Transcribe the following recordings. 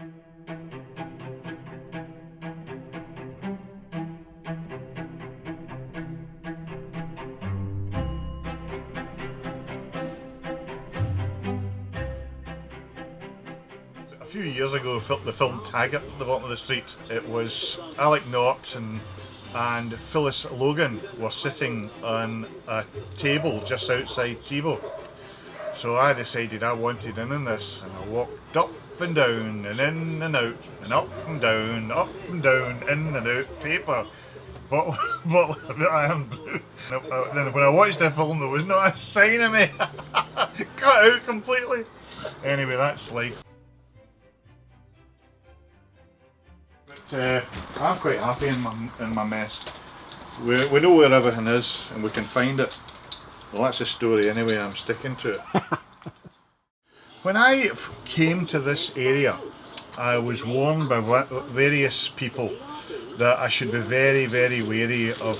A few years ago, the film Taggart at the bottom of the street, it was Alec Knott and Phyllis Logan were sitting on a table just outside Tebow. So I decided I wanted in on this, and I walked up and down and in and out and up and down, in and out, paper, bottle of Iron Brew. Then when I watched the film, there was not a sign of me. Cut out completely. Anyway, that's life. But I'm quite happy in my mess. We know where everything is and we can find it. Well, that's a story anyway, I'm sticking to it. When I came to this area, I was warned by various people that I should be very, very wary of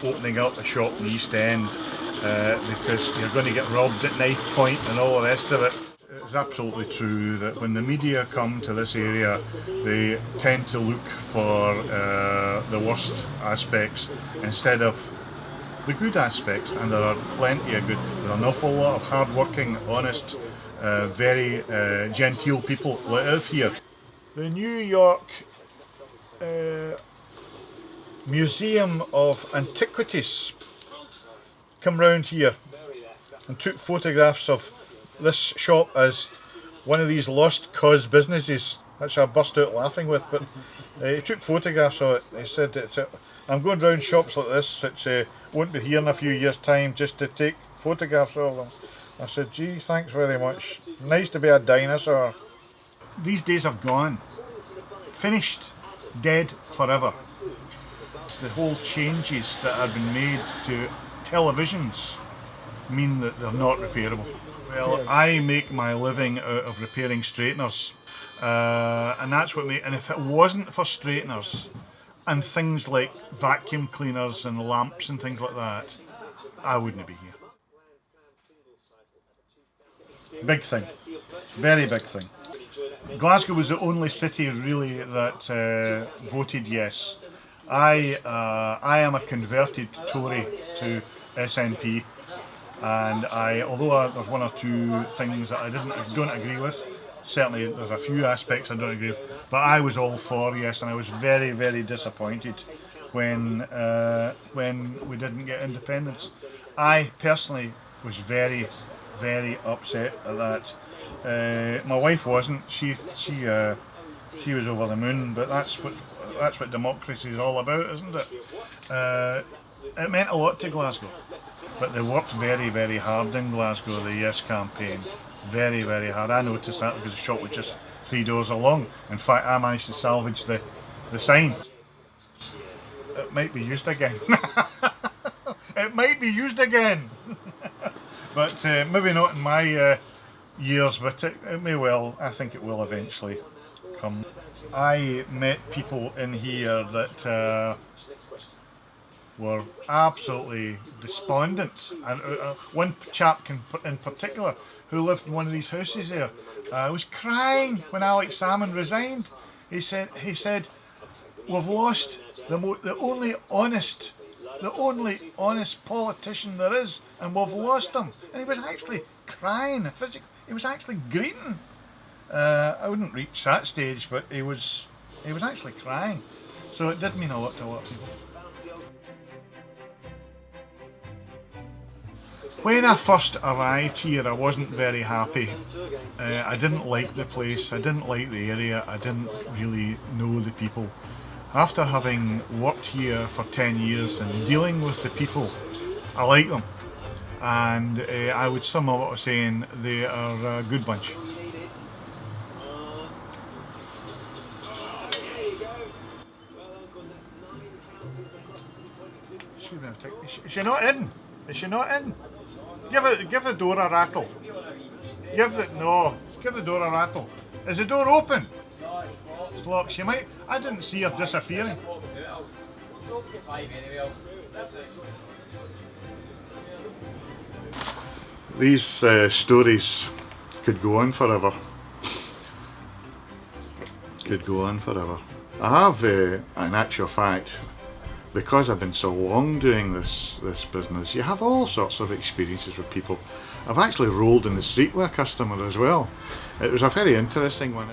opening up a shop in the East End because you're going to get robbed at knife point and all the rest of it. It's absolutely true that when the media come to this area, they tend to look for the worst aspects instead of the good aspects, and there are plenty of good. There's an awful lot of hard-working, honest, very genteel people that live here. The New York Museum of Antiquities come round here and took photographs of this shop as one of these lost cause businesses. That's what I burst out laughing with, but he took photographs of it. He said, I'm going round shops like this, it won't be here in a few years' time just to take photographs of them. I said, gee, thanks very much. Nice to be a dinosaur. These days have gone. Finished. Dead forever. The whole changes that have been made to televisions mean that they're not repairable. Well, I make my living out of repairing straighteners, and that's what and if it wasn't for straighteners and things like vacuum cleaners and lamps and things like that, I wouldn't be here. Big thing, very big thing. Glasgow was the only city really that voted yes. I am a converted Tory to SNP. And although there's one or two things that I don't agree with, certainly there's a few aspects I don't agree with, but I was all for yes, and I was very, very disappointed when we didn't get independence. I personally was very, very upset at that. My wife wasn't. She was over the moon, but that's what democracy is all about, isn't it? It meant a lot to Glasgow. But they worked very, very hard in Glasgow, the Yes campaign. Very, very hard. I noticed that because the shop was just 3 doors along. In fact, I managed to salvage the sign. It might be used again. It might be used again. But maybe not in my years, but it may well. I think it will eventually come. I met people in here that were absolutely despondent, and one chap in particular who lived in one of these houses there was crying when Alex Salmon resigned. He said we've lost the only honest politician there is, and we've lost him. And he was actually crying physically. He was actually greeting. I wouldn't reach that stage, but he was actually crying. So it did mean a lot to a lot of people. When I first arrived here, I wasn't very happy. I didn't like the place, I didn't like the area, I didn't really know the people. After having worked here for 10 years and dealing with the people, I like them. And I would sum up what I was saying, they are a good bunch. Is she not in? Is she not in? Give the door a rattle. Give the door a rattle. Is the door open? It's locked. She might. I didn't see her disappearing. These stories could go on forever. could go on forever. I have, in actual fact, because I've been so long doing this business, you have all sorts of experiences with people. I've actually rolled in the street with a customer as well. It was a very interesting one.